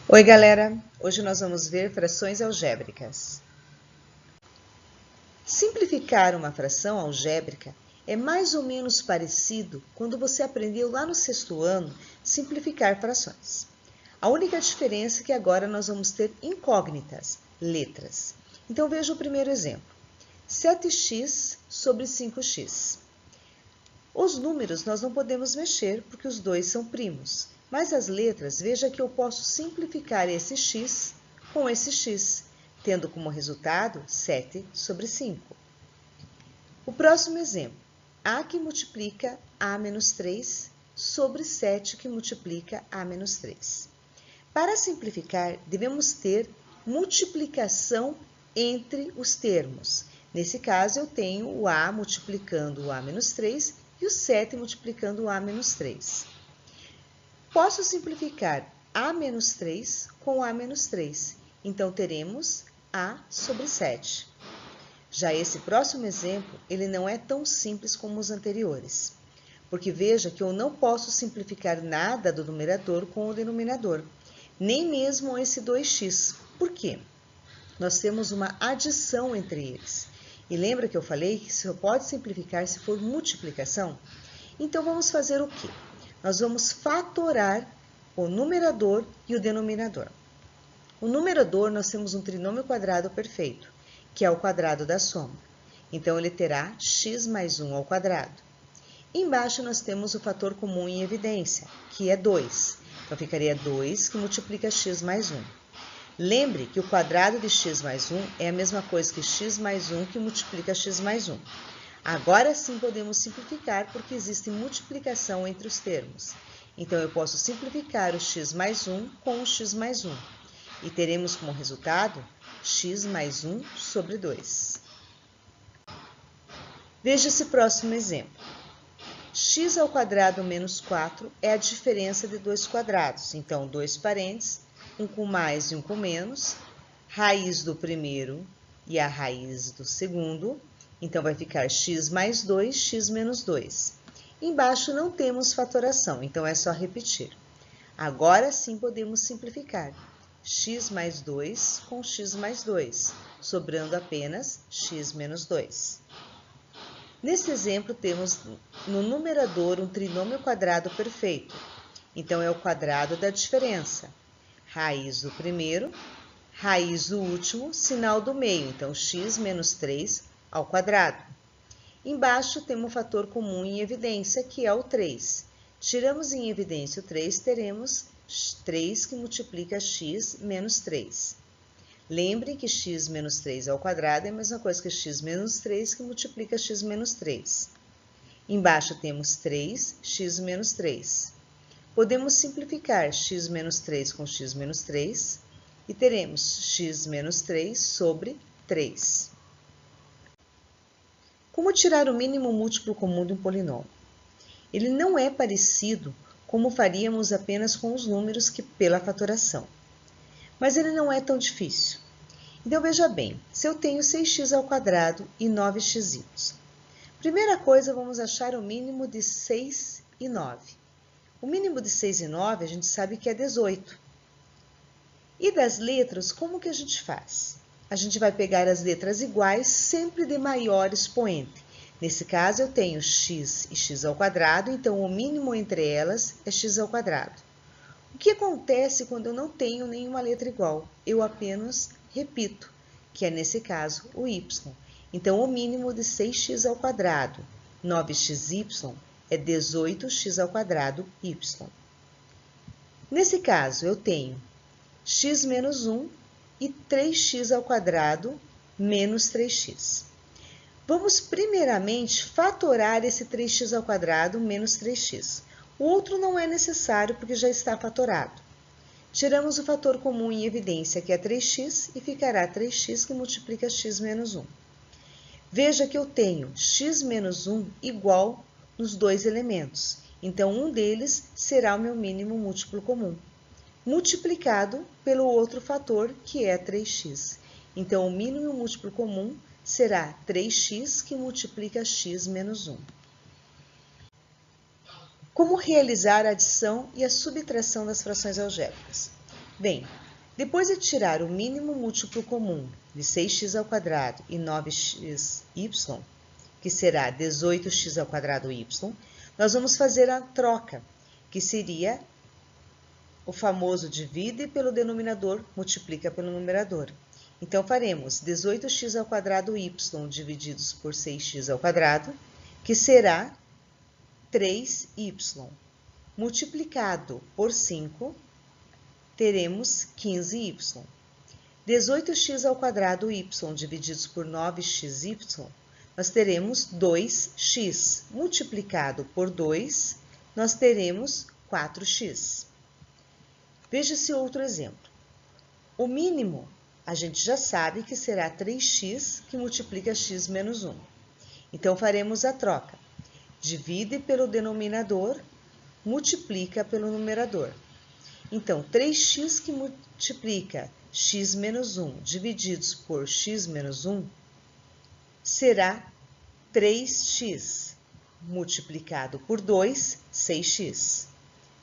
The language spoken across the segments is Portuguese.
Oi, galera! Hoje nós vamos ver frações algébricas. Simplificar uma fração algébrica é mais ou menos parecido quando você aprendeu lá no sexto ano simplificar frações. A única diferença é que agora nós vamos ter incógnitas, letras. Então veja o primeiro exemplo. 7x sobre 5x. Os números nós não podemos mexer porque os dois são primos, mas as letras, veja que eu posso simplificar esse x com esse x, tendo como resultado 7 sobre 5. O próximo exemplo, a que multiplica a menos 3 sobre 7 que multiplica a menos 3. Para simplificar, devemos ter multiplicação entre os termos. Nesse caso, eu tenho o a multiplicando o a menos 3 e o 7 multiplicando o a menos 3. Posso simplificar a menos 3 com a menos 3. Então, teremos a sobre 7. Já esse próximo exemplo, ele não é tão simples como os anteriores. Porque veja que eu não posso simplificar nada do numerador com o denominador. Nem mesmo esse 2x. Por quê? Nós temos uma adição entre eles. E lembra que eu falei que só pode simplificar se for multiplicação? Então, vamos fazer o quê? Nós vamos fatorar o numerador e o denominador. O numerador, nós temos um trinômio quadrado perfeito, que é o quadrado da soma. Então, ele terá x mais 1 ao quadrado. Embaixo, nós temos o fator comum em evidência, que é 2. Então, ficaria 2 que multiplica x mais 1. Lembre que o quadrado de x mais 1 é a mesma coisa que x mais 1 que multiplica x mais 1. Agora sim podemos simplificar porque existe multiplicação entre os termos. Então, eu posso simplificar o x mais 1 com o x mais 1. E teremos como resultado x mais 1 sobre 2. Veja esse próximo exemplo. X ao quadrado menos 4 é a diferença de dois quadrados. Então, dois parênteses, um com mais e um com menos, raiz do primeiro e a raiz do segundo. Então, vai ficar x mais 2, x menos 2. Embaixo não temos fatoração, então é só repetir. Agora sim podemos simplificar. X mais 2 com x mais 2, sobrando apenas x menos 2. Nesse exemplo, temos no numerador um trinômio quadrado perfeito. Então, é o quadrado da diferença. Raiz do primeiro, raiz do último, sinal do meio. Então, x menos 3 ao quadrado. Embaixo, temos o fator comum em evidência, que é o 3. Tiramos em evidência o 3, teremos 3 que multiplica x menos 3. Lembre que x menos 3 ao quadrado é a mesma coisa que x menos 3 que multiplica x menos 3. Embaixo temos 3, x menos 3. Podemos simplificar x menos 3 com x menos 3 e teremos x menos 3 sobre 3. Como tirar o mínimo múltiplo comum de um polinômio? Ele não é parecido como faríamos apenas com os números que pela fatoração. Mas ele não é tão difícil. Então, veja bem, se eu tenho 6x ao quadrado e 9xy. Primeira coisa, vamos achar o mínimo de 6 e 9. O mínimo de 6 e 9 a gente sabe que é 18. E das letras, como que a gente faz? A gente vai pegar as letras iguais, sempre de maior expoente. Nesse caso, eu tenho x e x ao quadrado, então o mínimo entre elas é x ao quadrado. O que acontece quando eu não tenho nenhuma letra igual? Eu apenas repito, que é nesse caso o y. Então, o mínimo de 6x ao quadrado, 9xy, é 18x ao quadrado y. Nesse caso, eu tenho x menos 1 e 3x ao quadrado menos 3x. Vamos primeiramente fatorar esse 3x ao quadrado menos 3x. O outro não é necessário porque já está fatorado. Tiramos o fator comum em evidência, que é 3x, e ficará 3x que multiplica x menos 1. Veja que eu tenho x menos 1 igual nos dois elementos. Então, um deles será o meu mínimo múltiplo comum, multiplicado pelo outro fator, que é 3x. Então, o mínimo múltiplo comum será 3x que multiplica x menos 1. Como realizar a adição e a subtração das frações algébricas? Bem, depois de tirar o mínimo múltiplo comum de 6x² e 9xy, que será 18x²y, nós vamos fazer a troca, que seria o famoso divide pelo denominador, multiplica pelo numerador. Então, faremos 18x² divididos por 6x², que será 3y. Multiplicado por 5, teremos 15y. 18x² divididos por 9xy, nós teremos 2x. Multiplicado por 2, nós teremos 4x. Veja esse outro exemplo. O mínimo, a gente já sabe que será 3x, que multiplica x menos 1. Então, faremos a troca. Divide pelo denominador, multiplica pelo numerador. Então, 3x que multiplica x menos 1 divididos por x menos 1 será 3x, multiplicado por 2, 6x,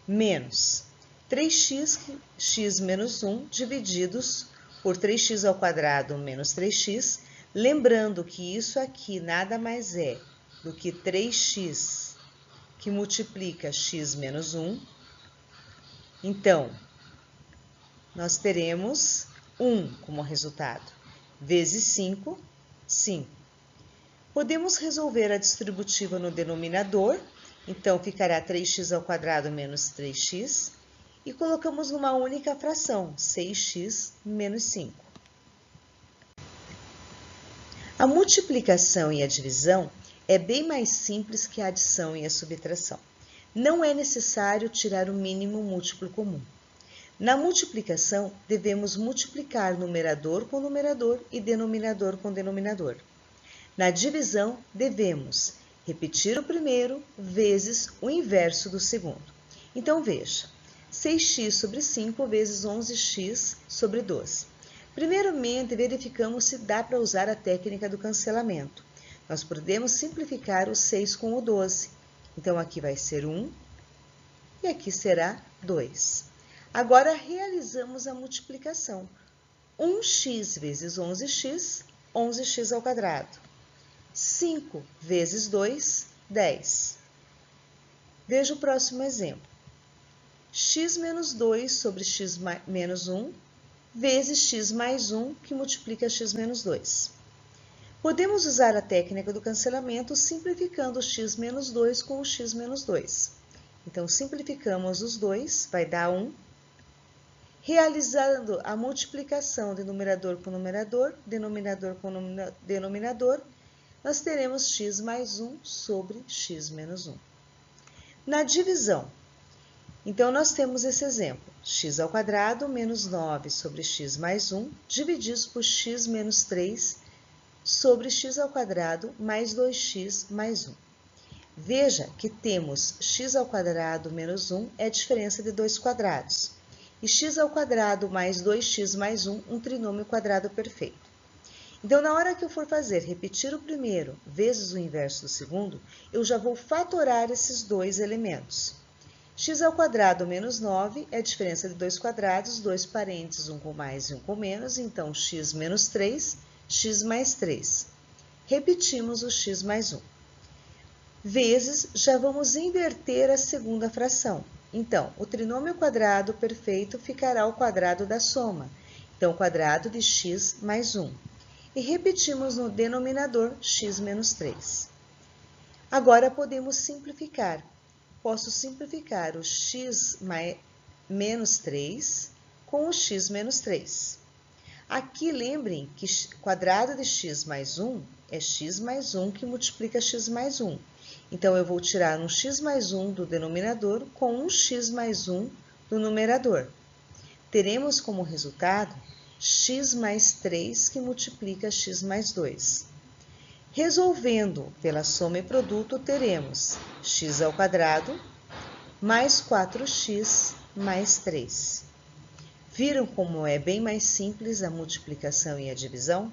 menos 3x, x menos 1, divididos por 3x² menos 3x, lembrando que isso aqui nada mais é do que 3x que multiplica x menos 1. Então, nós teremos 1 como resultado, vezes 5, 5. Podemos resolver a distributiva no denominador, então ficará 3x² menos 3x, e colocamos numa única fração, 6x menos 5. A multiplicação e a divisão é bem mais simples que a adição e a subtração. Não é necessário tirar o mínimo múltiplo comum. Na multiplicação, devemos multiplicar numerador com numerador e denominador com denominador. Na divisão, devemos repetir o primeiro vezes o inverso do segundo. Então, veja, 6x sobre 5 vezes 11x sobre 12. Primeiramente, verificamos se dá para usar a técnica do cancelamento. Nós podemos simplificar o 6 com o 12. Então, aqui vai ser 1 e aqui será 2. Agora, realizamos a multiplicação. 1x vezes 11x, 11x². 5 vezes 2, 10. Veja o próximo exemplo. X menos 2 sobre x menos 1, vezes x mais 1, que multiplica x menos 2. Podemos usar a técnica do cancelamento simplificando o x menos 2 com o x menos 2. Então, simplificamos os dois, vai dar 1. Realizando a multiplicação de numerador com numerador, denominador com denominador, nós teremos x mais 1 sobre x menos 1. Na divisão, então, nós temos esse exemplo, x² menos 9 sobre x mais 1, divididos por x menos 3 sobre x² mais 2x mais 1. Veja que temos x² menos 1 é a diferença de 2 quadrados, e x² mais 2x mais 1, um trinômio quadrado perfeito. Então, na hora que eu for fazer repetir o primeiro vezes o inverso do segundo, eu já vou fatorar esses dois elementos. X² menos 9 é a diferença de 2 quadrados, 2 parênteses, um com mais e um com menos, então x menos 3, x mais 3. Repetimos o x mais 1. Vezes, já vamos inverter a segunda fração. Então, o trinômio quadrado perfeito ficará ao quadrado da soma. Então, quadrado de x mais 1. E repetimos no denominador x menos 3. Agora, podemos simplificar. Posso simplificar o x menos 3 com o x menos 3. Aqui, lembrem que quadrado de x mais 1 é x mais 1 que multiplica x mais 1. Então, eu vou tirar um x mais 1 do denominador com um x mais 1 do numerador. Teremos como resultado x mais 3 que multiplica x mais 2. Resolvendo pela soma e produto, teremos x² mais 4x mais 3. Viram como é bem mais simples a multiplicação e a divisão?